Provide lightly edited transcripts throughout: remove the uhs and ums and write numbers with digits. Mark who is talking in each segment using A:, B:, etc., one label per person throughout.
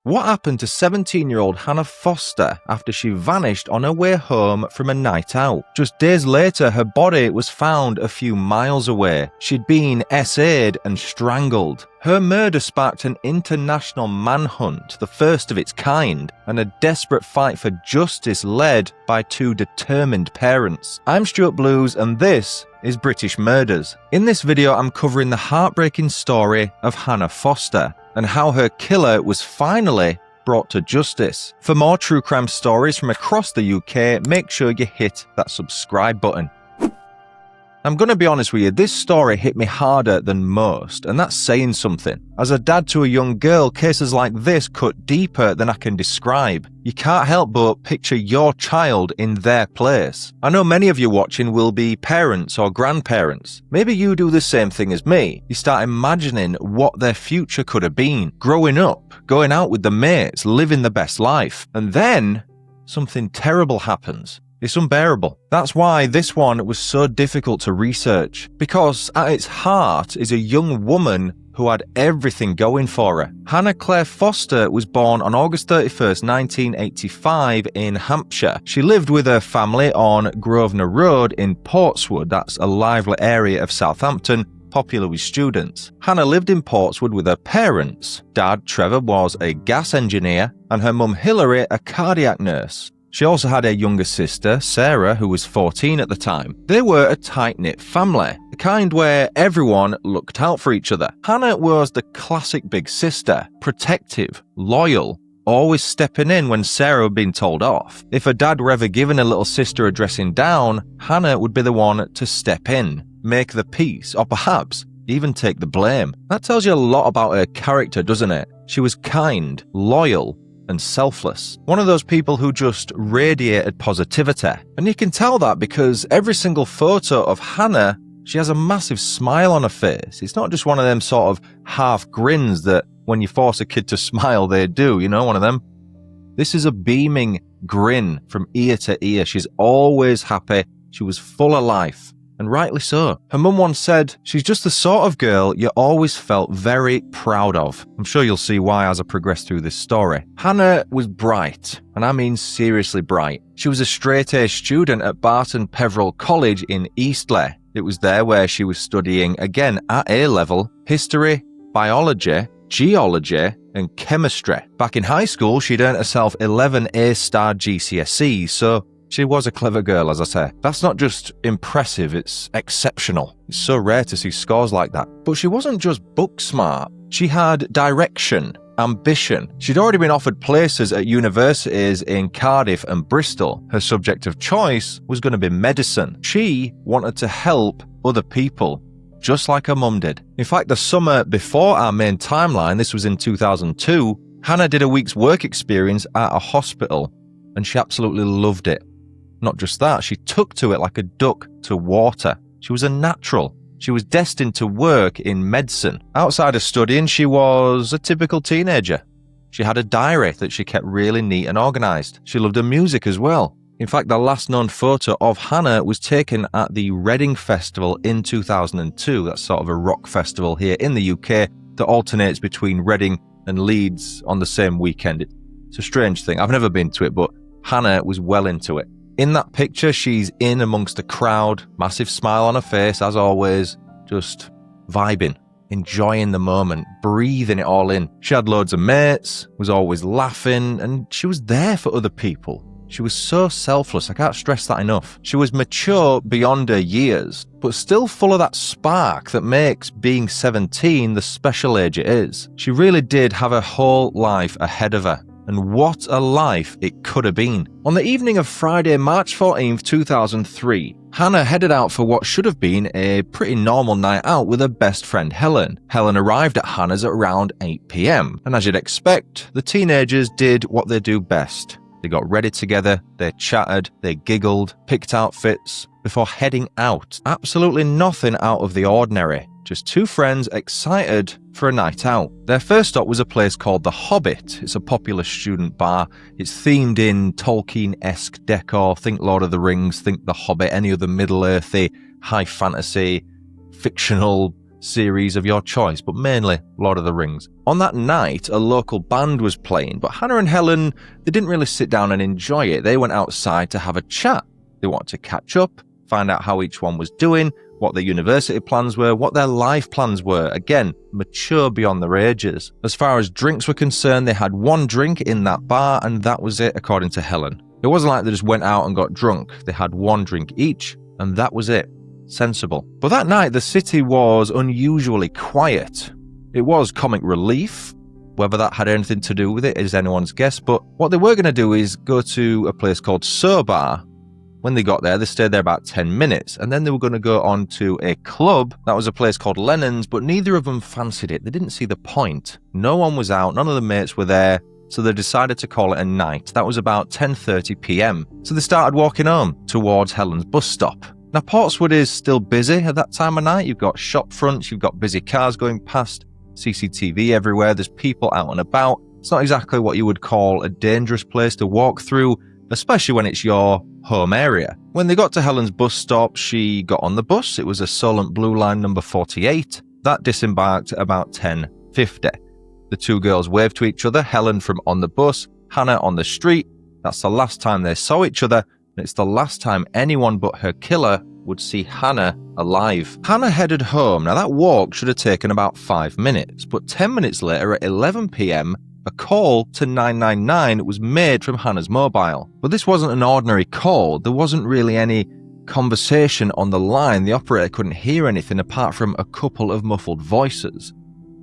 A: What happened to 17-year-old Hannah Foster after she vanished on her way home from a night out? Just days later, her body was found a few miles away. She'd been SA'd and strangled. Her murder sparked an international manhunt, the first of its kind, and a desperate fight for justice led by two determined parents. I'm Stuart Blues, and this is British Murders. In this video, I'm covering the heartbreaking story of Hannah Foster and how her killer was finally brought to justice. For more true crime stories from across the UK, make sure you hit that subscribe button. I'm gonna be honest with you, this story hit me harder than most, and that's saying something. As a dad to a young girl, cases like this cut deeper than I can describe. You can't help but picture your child in their place. I know many of you watching will be parents or grandparents. Maybe you do the same thing as me. You start imagining what their future could have been, growing up, going out with the mates, living the best life. And then something terrible happens. It's unbearable. That's why this one was so difficult to research, because at its heart is a young woman who had everything going for her. Hannah Claire Foster was born on August 31st, 1985 in Hampshire. She lived with her family on Grosvenor Road in Portswood. That's a lively area of Southampton, popular with students. Hannah lived in Portswood with her parents. Dad, Trevor, was a gas engineer, and her mum, Hilary, a cardiac nurse. She also had a younger sister, Sarah, who was 14 at the time. They were a tight-knit family, the kind where everyone looked out for each other. Hannah was the classic big sister, protective, loyal, always stepping in when Sarah had been told off. If her dad were ever giving her little sister a dressing down, Hannah would be the one to step in, make the peace, or perhaps even take the blame. That tells you a lot about her character, doesn't it? She was kind, loyal, and selfless. One of those people who just radiated positivity. And you can tell that because every single photo of Hannah, she has a massive smile on her face. It's not just one of them sort of half grins that when you force a kid to smile, they do, you know, one of them. This is a beaming grin from ear to ear. She's always happy. She was full of life. And rightly so. Her mum once said, she's just the sort of girl you always felt very proud of. I'm sure you'll see why as I progress through this story. Hannah was bright, and I mean seriously bright. She was a straight-A student at Barton Peveril College in Eastleigh. It was there where she was studying, again at A-level, history, biology, geology, and chemistry. Back in high school, she'd earned herself 11 A-star GCSEs, so she was a clever girl, as I say. That's not just impressive, it's exceptional. It's so rare to see scores like that. But she wasn't just book smart. She had direction, ambition. She'd already been offered places at universities in Cardiff and Bristol. Her subject of choice was going to be medicine. She wanted to help other people, just like her mum did. In fact, the summer before our main timeline, this was in 2002, Hannah did a week's work experience at a hospital, and she absolutely loved it. Not just that, she took to it like a duck to water. She was a natural. She was destined to work in medicine. Outside of studying, she was a typical teenager. She had a diary that she kept really neat and organised. She loved her music as well. In fact, the last known photo of Hannah was taken at the Reading Festival in 2002. That's sort of a rock festival here in the UK that alternates between Reading and Leeds on the same weekend. It's a strange thing. I've never been to it, but Hannah was well into it. In that picture, she's in amongst the crowd, massive smile on her face, as always, just vibing, enjoying the moment, breathing it all in. She had loads of mates, was always laughing, and she was there for other people. She was so selfless, I can't stress that enough. She was mature beyond her years, but still full of that spark that makes being 17 the special age it is. She really did have her whole life ahead of her. And what a life it could have been. On the evening of Friday, March 14th, 2003, Hannah headed out for what should have been a pretty normal night out with her best friend Helen. Helen arrived at Hannah's at around 8 p.m. And as you'd expect, the teenagers did what they do best. They got ready together, they chatted, they giggled, picked outfits before heading out. Absolutely nothing out of the ordinary. Just two friends excited for a night out. Their first stop was a place called The Hobbit. It's a popular student bar. It's themed in Tolkien-esque decor. Think Lord of the Rings, think The Hobbit, any other Middle-earthy, high fantasy, fictional series of your choice, but mainly Lord of the Rings. On that night, a local band was playing, but Hannah and Helen, they didn't really sit down and enjoy it. They went outside to have a chat. They wanted to catch up, find out how each one was doing, what their university plans were, what their life plans were. Again, mature beyond their ages. As far as drinks were concerned, they had one drink in that bar, and that was it, according to Helen. It wasn't like they just went out and got drunk. They had one drink each, and that was it. Sensible. But that night, the city was unusually quiet. It was comic relief. Whether that had anything to do with it is anyone's guess, but what they were going to do is go to a place called Bar. When they got there, they stayed there about 10 minutes, and then they were going to go on to a club. That was a place called Lennon's, but neither of them fancied it. They didn't see the point. No one was out, none of the mates were there, so they decided to call it a night. That was about 10:30 p.m. So they started walking home towards Helen's bus stop. Now, Portswood is still busy at that time of night. You've got shop fronts, you've got busy cars going past, CCTV everywhere, there's people out and about. It's not exactly what you would call a dangerous place to walk through, especially when it's your home area. When they got to Helen's bus stop, she got on the bus. It was a Solent Blue Line number 48. That disembarked at about 10:50. The two girls waved to each other, Helen from on the bus, Hannah on the street. That's the last time they saw each other, and it's the last time anyone but her killer would see Hannah alive. Hannah headed home. Now, that walk should have taken about 5 minutes, but 10 minutes later at 11 p.m, a call to 999 was made from Hannah's mobile. But this wasn't an ordinary call. There wasn't really any conversation on the line. The operator couldn't hear anything apart from a couple of muffled voices.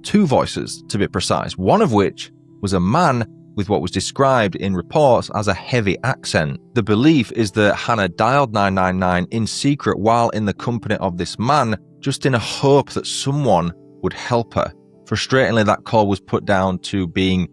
A: 2 voices, to be precise, one of which was a man with what was described in reports as a heavy accent. The belief is that Hannah dialed 999 in secret while in the company of this man, just in a hope that someone would help her. Frustratingly, that call was put down to being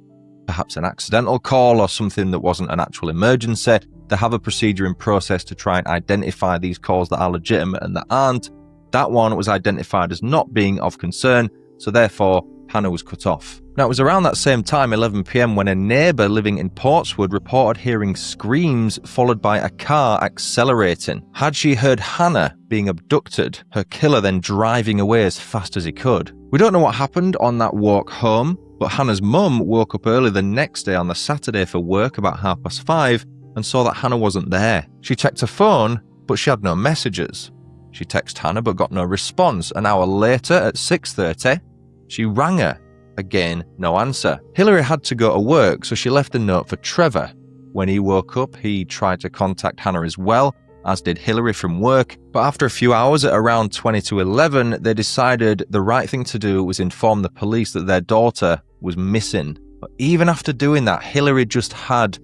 A: perhaps an accidental call or something that wasn't an actual emergency. They have a procedure in process to try and identify these calls that are legitimate and that aren't. That one was identified as not being of concern, so therefore Hannah was cut off. Now, it was around that same time, 11 p.m, when a neighbour living in Portswood reported hearing screams followed by a car accelerating. Had she heard Hannah being abducted, her killer then driving away as fast as he could? We don't know what happened on that walk home, but Hannah's mum woke up early the next day on the Saturday for work about 5:30 and saw that Hannah wasn't there. She checked her phone, but she had no messages. She texted Hannah but got no response. An hour later at 6:30, she rang her. Again, no answer. Hilary had to go to work, so she left a note for Trevor. When he woke up, he tried to contact Hannah as well, as did Hilary from work, but after a few hours at around 20 to 11, they decided the right thing to do was inform the police that their daughter was missing. But even after doing that, Hilary just had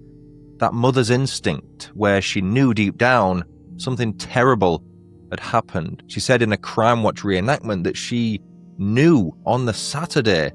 A: that mother's instinct where she knew deep down something terrible had happened. She said in a Crime Watch reenactment that she knew on the Saturday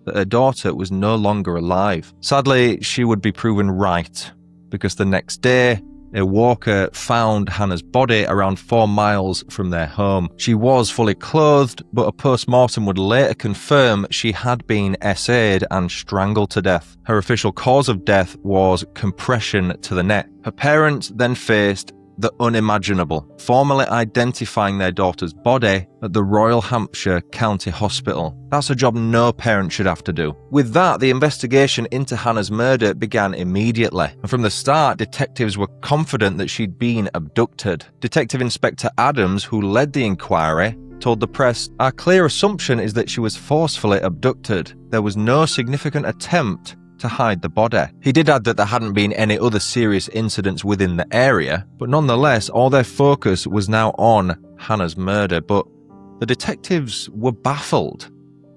A: that her daughter was no longer alive. Sadly, she would be proven right, because the next day, a walker found Hannah's body around 4 miles from their home. She was fully clothed, but a post-mortem would later confirm she had been SA'd and strangled to death. Her official cause of death was compression to the neck. Her parents then faced the unimaginable, formally identifying their daughter's body at the Royal Hampshire County Hospital. That's a job no parent should have to do. With that, the investigation into Hannah's murder began immediately, and from the start, detectives were confident that she'd been abducted. Detective Inspector Adams, who led the inquiry, told the press, "Our clear assumption is that she was forcefully abducted. There was no significant attempt to hide the body." He did add that there hadn't been any other serious incidents within the area, but nonetheless, all their focus was now on Hannah's murder. But the detectives were baffled.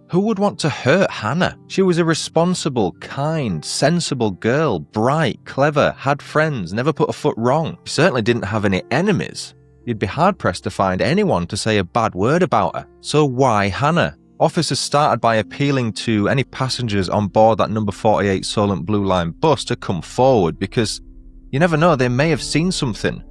A: Who would want to hurt Hannah? She was a responsible, kind, sensible girl, bright, clever, had friends, never put a foot wrong. She certainly didn't have any enemies. You'd be hard-pressed to find anyone to say a bad word about her. So why Hannah? Officers started by appealing to any passengers on board that number 48 Solent Blue Line bus to come forward, because you never know, they may have seen something.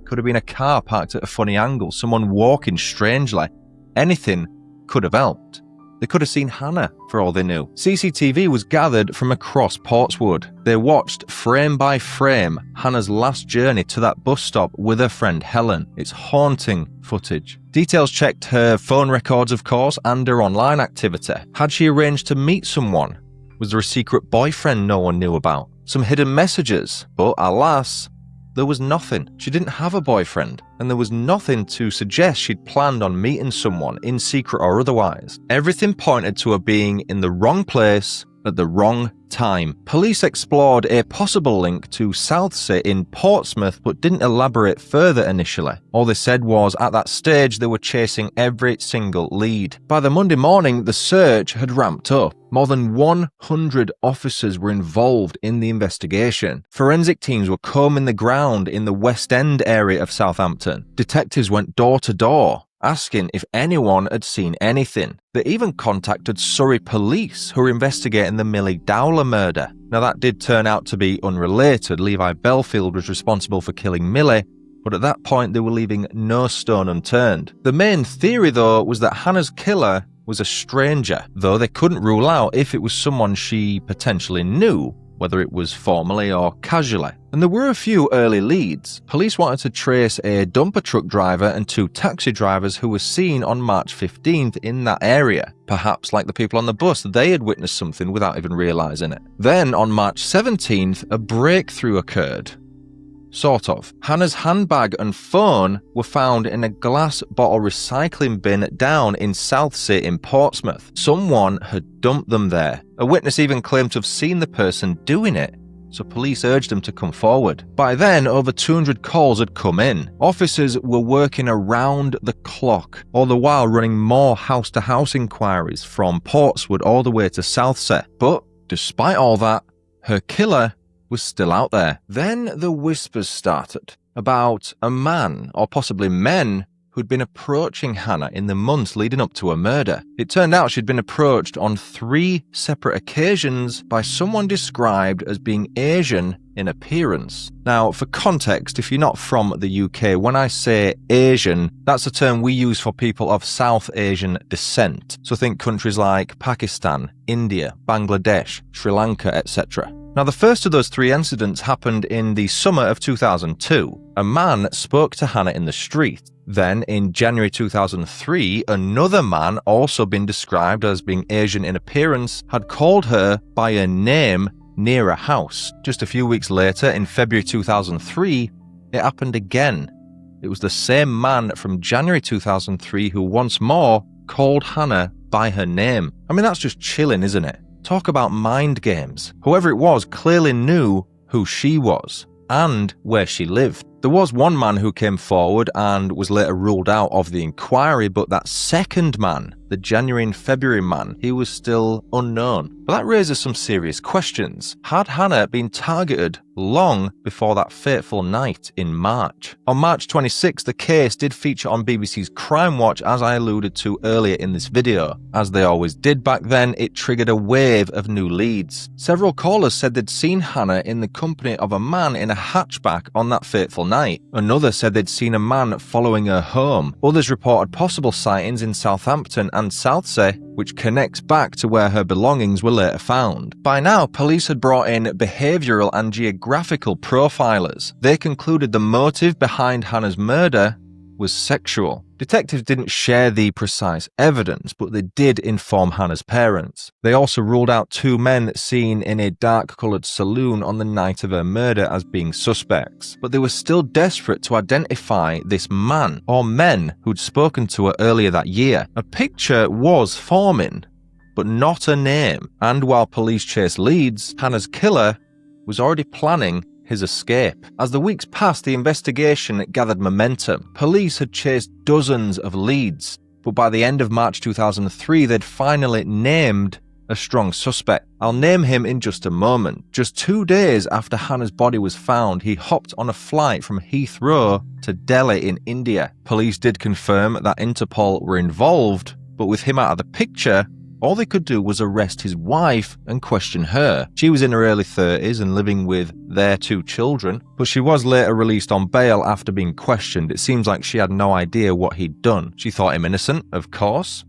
A: Could have been a car parked at a funny angle, someone walking strangely. Anything could have helped. They could have seen Hannah, for all they knew. CCTV was gathered from across Portswood. They watched, frame by frame, Hannah's last journey to that bus stop with her friend Helen. It's haunting footage. Details checked her phone records, of course, and her online activity. Had she arranged to meet someone? Was there a secret boyfriend no one knew about? Some hidden messages? But alas, there was nothing. She didn't have a boyfriend, and there was nothing to suggest she'd planned on meeting someone, in secret or otherwise. Everything pointed to her being in the wrong place at the wrong time. Police explored a possible link to Southsea in Portsmouth, but didn't elaborate further initially. All they said was at that stage they were chasing every single lead. By the Monday morning, the search had ramped up. More than 100 officers were involved in the investigation. Forensic teams were combing the ground in the West End area of Southampton. Detectives went door to door, asking if anyone had seen anything. They even contacted Surrey police, who were investigating the Millie Dowler murder. Now that did turn out to be unrelated. Levi Belfield was responsible for killing Millie, but at that point they were leaving no stone unturned. The main theory, though, was that Hannah's killer was a stranger, though they couldn't rule out if it was someone she potentially knew, whether it was formally or casually. And there were a few early leads. Police wanted to trace a dumper truck driver and 2 taxi drivers who were seen on March 15th in that area. Perhaps, like the people on the bus, they had witnessed something without even realizing it. Then, on March 17th, a breakthrough occurred. Sort of. Hannah's handbag and phone were found in a glass bottle recycling bin down in Southsea in Portsmouth. Someone had dumped them there. A witness even claimed to have seen the person doing it, so police urged them to come forward. By then, over 200 calls had come in. Officers were working around the clock, all the while running more house-to-house inquiries from Portswood all the way to Southsea. But despite all that, her killer was still out there. Then the whispers started about a man, or possibly men, who'd been approaching Hannah in the months leading up to her murder. It turned out she'd been approached on 3 separate occasions by someone described as being Asian in appearance. Now, for context, if you're not from the UK, when I say Asian, that's a term we use for people of South Asian descent. So think countries like Pakistan, India, Bangladesh, Sri Lanka, etc. Now, the first of those 3 incidents happened in the summer of 2002. A man spoke to Hannah in the street. Then, in January 2003, another man, also been described as being Asian in appearance, had called her by her name near a house. Just a few weeks later, in February 2003, it happened again. It was the same man from January 2003 who once more called Hannah by her name. I mean, that's just chilling, isn't it? Talk about mind games. Whoever it was clearly knew who she was and where she lived. There was one man who came forward and was later ruled out of the inquiry, but that second man, the January and February man, he was still unknown. But that raises some serious questions. Had Hannah been targeted long before that fateful night in March? On March 26, the case did feature on BBC's Crime Watch, as I alluded to earlier in this video. As they always did back then, it triggered a wave of new leads. Several callers said they'd seen Hannah in the company of a man in a hatchback on that fateful night. Another said they'd seen a man following her home. Others reported possible sightings in Southampton and Southsea, which connects back to where her belongings were later found. By now, police had brought in behavioural and geographical profilers. They concluded the motive behind Hannah's murder was sexual. Detectives didn't share the precise evidence, but they did inform Hannah's parents. They also ruled out 2 men seen in a dark-coloured saloon on the night of her murder as being suspects. But they were still desperate to identify this man, or men, who'd spoken to her earlier that year. A picture was forming, but not a name. And while police chased leads, Hannah's killer was already planning his escape. As the weeks passed, the investigation gathered momentum. Police had chased dozens of leads, but by the end of March 2003, they'd finally named a strong suspect. I'll name him in just a moment. Just 2 days after Hannah's body was found, he hopped on a flight from Heathrow to Delhi in India. Police did confirm that Interpol were involved, but with him out of the picture, all they could do was arrest his wife and question her. She was in her early 30s and living with their 2 children, but she was later released on bail after being questioned. It seems like she had no idea what he'd done. She thought him innocent, of course,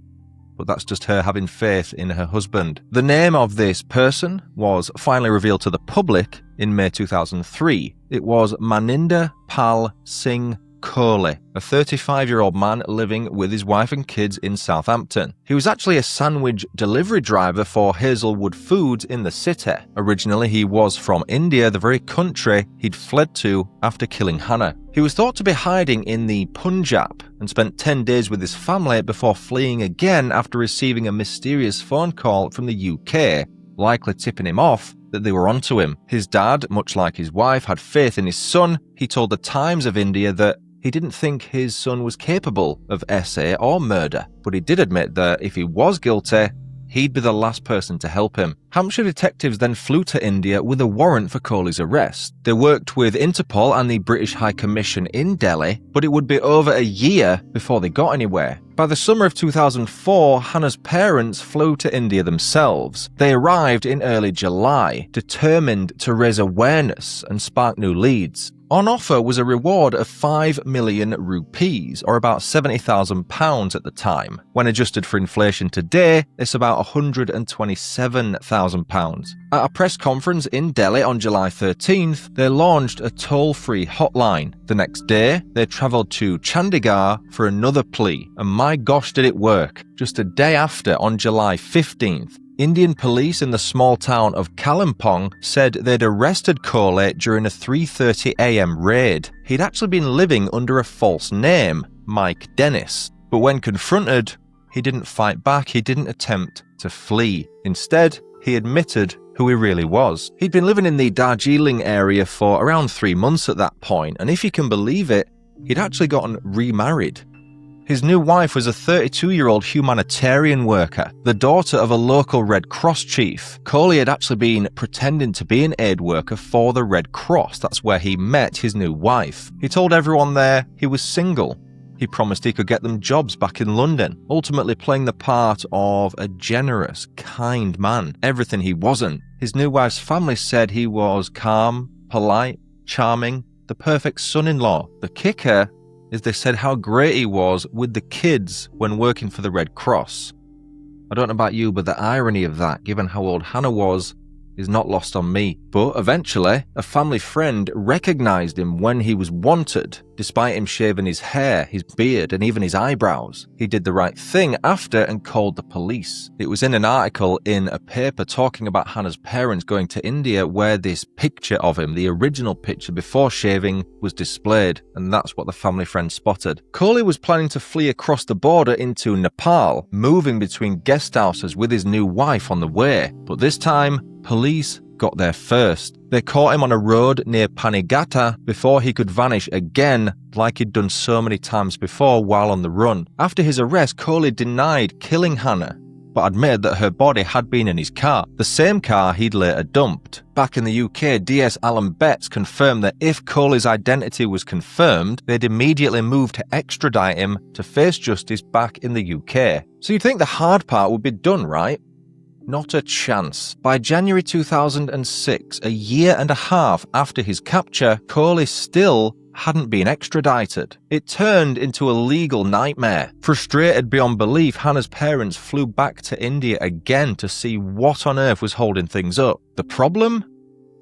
A: but that's just her having faith in her husband. The name of this person was finally revealed to the public in May 2003. It was Maninder Pal Singh Kohli, a 35-year-old man living with his wife and kids in Southampton. He was actually a sandwich delivery driver for Hazelwood Foods in the city. Originally, he was from India, the very country he'd fled to after killing Hannah. He was thought to be hiding in the Punjab and spent 10 days with his family before fleeing again after receiving a mysterious phone call from the UK, likely tipping him off that they were onto him. His dad, much like his wife, had faith in his son. He told the Times of India that he didn't think his son was capable of SA or murder, but he did admit that if he was guilty, he'd be the last person to help him. Hampshire detectives then flew to India with a warrant for Kohli's arrest. They worked with Interpol and the British High Commission in Delhi, but it would be over a year before they got anywhere. By the summer of 2004, Hannah's parents flew to India themselves. They arrived in early July, determined to raise awareness and spark new leads. On offer was a reward of 5 million rupees, or about £70,000 at the time. When adjusted for inflation today, it's about £127,000. At a press conference in Delhi on July 13th, they launched a toll-free hotline. The next day, they travelled to Chandigarh for another plea, and my gosh did it work. Just a day after, on July 15th, Indian police in the small town of Kalimpong said they'd arrested Kohli during a 3:30 a.m. raid. He'd actually been living under a false name, Mike Dennis, but when confronted, he didn't fight back, he didn't attempt to flee. Instead, he admitted who he really was. He'd been living in the Darjeeling area for around 3 months at that point, and if you can believe it, he'd actually gotten remarried. His new wife was a 32-year-old humanitarian worker, the daughter of a local Red Cross chief. Kohli had actually been pretending to be an aid worker for the Red Cross. That's where he met his new wife. He told everyone there he was single. He promised he could get them jobs back in London, ultimately playing the part of a generous, kind man, everything he wasn't. His new wife's family said he was calm, polite, charming, the perfect son-in-law. The kicker is they said how great he was with the kids when working for the Red Cross. I don't know about you, but the irony of that, given how old Hannah was, is not lost on me. But eventually, a family friend recognized him when he was wanted, despite him shaving his hair, his beard, and even his eyebrows. He did the right thing after and called the police. It was in an article in a paper talking about Hannah's parents going to India where this picture of him, the original picture before shaving, was displayed, and that's what the family friend spotted. Kohli was planning to flee across the border into Nepal, moving between guest houses with his new wife on the way. But this time, police got there first. They caught him on a road near Panigata before he could vanish again, like he'd done so many times before while on the run. After his arrest, Kohli denied killing Hannah, but admitted that her body had been in his car, the same car he'd later dumped. Back in the UK, DS Alan Betts confirmed that if Kohli's identity was confirmed, they'd immediately move to extradite him to face justice back in the UK. So you'd think the hard part would be done, right? Not a chance. By January 2006, a year and a half after his capture, Kohli still hadn't been extradited. It turned into a legal nightmare. Frustrated beyond belief, Hannah's parents flew back to India again to see what on earth was holding things up. The problem?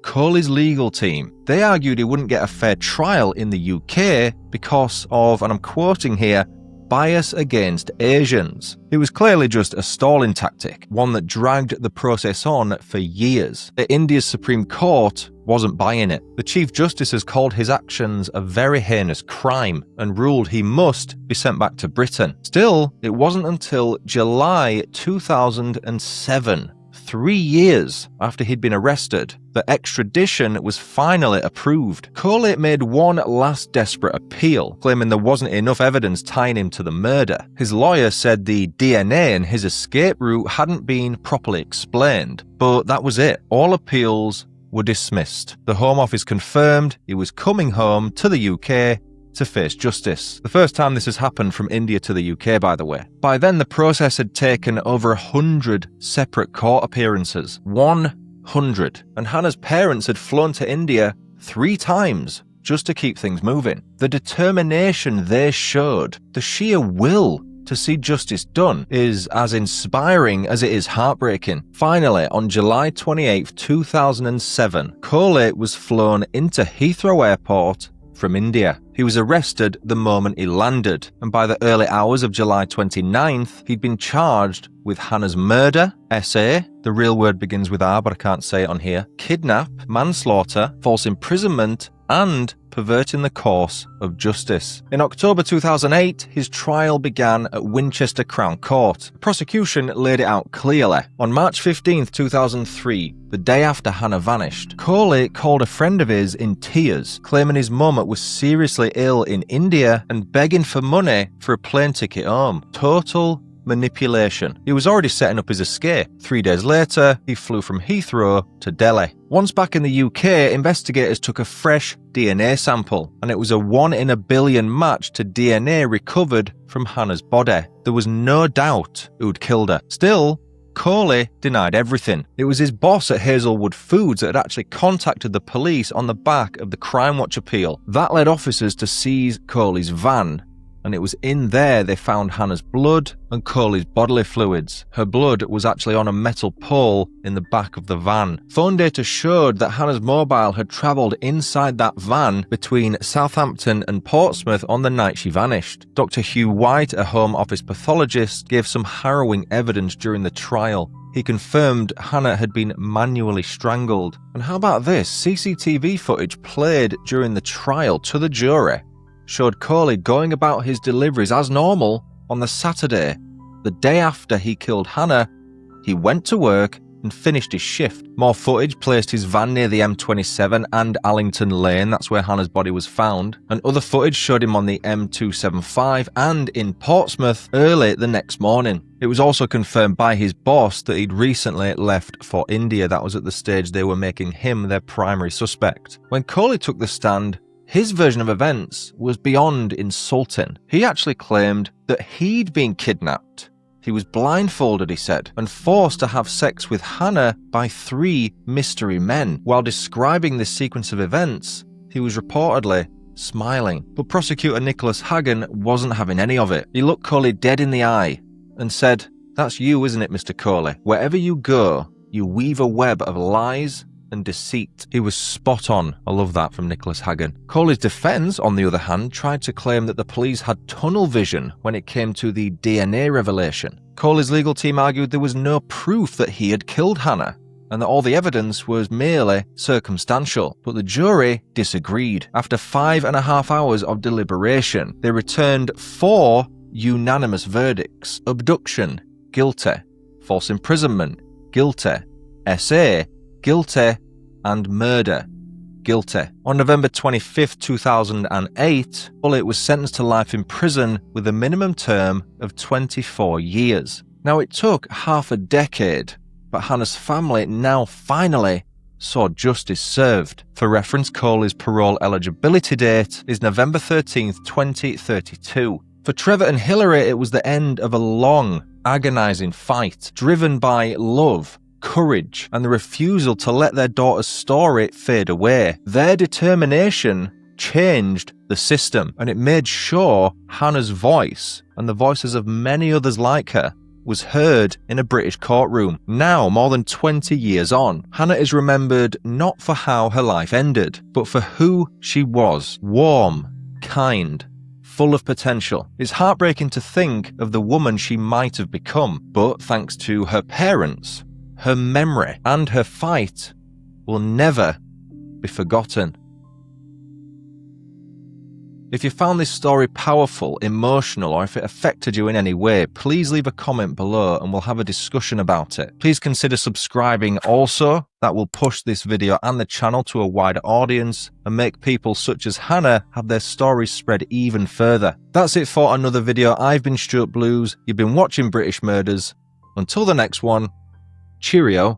A: Kohli's legal team. They argued he wouldn't get a fair trial in the UK because of, and I'm quoting here, bias against Asians. It was clearly just a stalling tactic, one that dragged the process on for years. India's Supreme Court wasn't buying it. The Chief Justice has called his actions a very heinous crime and ruled he must be sent back to Britain. Still, it wasn't until July 2007, 3 years after he'd been arrested, that extradition was finally approved. Kohli made one last desperate appeal, claiming there wasn't enough evidence tying him to the murder. His lawyer said the DNA in his escape route hadn't been properly explained, but that was it. All appeals were dismissed. The Home Office confirmed he was coming home to the UK to face justice. The first time this has happened from India to the UK, by the way. By then, the process had taken over 100 separate court appearances. 100. And Hannah's parents had flown to India 3 times just to keep things moving. The determination they showed, the sheer will to see justice done is as inspiring as it is heartbreaking. Finally, on July 28, 2007, Coley was flown into Heathrow Airport from India. He was arrested the moment he landed, and by the early hours of July 29th, he'd been charged with Hannah's murder, SA, the real word begins with R but I can't say it on here, kidnap, manslaughter, false imprisonment, and perverting the course of justice. In October 2008, his trial began at Winchester Crown Court. The prosecution laid it out clearly. On March 15, 2003, the day after Hannah vanished, Coley called a friend of his in tears, claiming his mum was seriously ill in India and begging for money for a plane ticket home. Total manipulation. He was already setting up his escape. 3 days later, he flew from Heathrow to Delhi. Once back in the UK, investigators took a fresh DNA sample, and it was a 1 in a billion match to DNA recovered from Hannah's body. There was no doubt who'd killed her. Still, Coley denied everything. It was his boss at Hazelwood Foods that had actually contacted the police on the back of the Crime Watch appeal. That led officers to seize Coley's van, and it was in there they found Hannah's blood and Coley's bodily fluids. Her blood was actually on a metal pole in the back of the van. Phone data showed that Hannah's mobile had travelled inside that van between Southampton and Portsmouth on the night she vanished. Dr. Hugh White, a Home Office pathologist, gave some harrowing evidence during the trial. He confirmed Hannah had been manually strangled. And how about this? CCTV footage played during the trial to the jury showed Coley going about his deliveries as normal on the Saturday. The day after he killed Hannah, he went to work and finished his shift. More footage placed his van near the M27 and Allington Lane, that's where Hannah's body was found, and other footage showed him on the M275 and in Portsmouth early the next morning. It was also confirmed by his boss that he'd recently left for India. That was at the stage they were making him their primary suspect. When Coley took the stand, his version of events was beyond insulting. He actually claimed that he'd been kidnapped. He was blindfolded, he said, and forced to have sex with Hannah by 3 mystery men. While describing this sequence of events, he was reportedly smiling. But prosecutor Nicholas Hagan wasn't having any of it. He looked Coley dead in the eye and said, "That's you, isn't it, Mr. Coley? Wherever you go, you weave a web of lies and deceit." He was spot on. I love that from Nicholas Hagan. Coley's defense, on the other hand, tried to claim that the police had tunnel vision when it came to the DNA revelation. Coley's legal team argued there was no proof that he had killed Hannah, and that all the evidence was merely circumstantial. But the jury disagreed. After 5.5 hours of deliberation, they returned 4 unanimous verdicts: abduction, guilty; false imprisonment, guilty; SA, guilty; and murder, guilty. On November 25, 2008, Stuart was sentenced to life in prison with a minimum term of 24 years. Now, it took half a decade, but Hannah's family now finally saw justice served. For reference, Coley's parole eligibility date is November 13, 2032. For Trevor and Hillary, it was the end of a long, agonizing fight, driven by love, courage, and the refusal to let their daughter's story fade away. Their determination changed the system, and it made sure Hannah's voice, and the voices of many others like her, was heard in a British courtroom. Now, more than 20 years on, Hannah is remembered not for how her life ended, but for who she was: warm, kind, full of potential. It's heartbreaking to think of the woman she might have become, but thanks to her parents, her memory, and her fight will never be forgotten. If you found this story powerful, emotional, or if it affected you in any way, please leave a comment below and we'll have a discussion about it. Please consider subscribing also. That will push this video and the channel to a wider audience and make people such as Hannah have their stories spread even further. That's it for another video. I've been Stuart Blues. You've been watching British Murders. Until the next one, cheerio.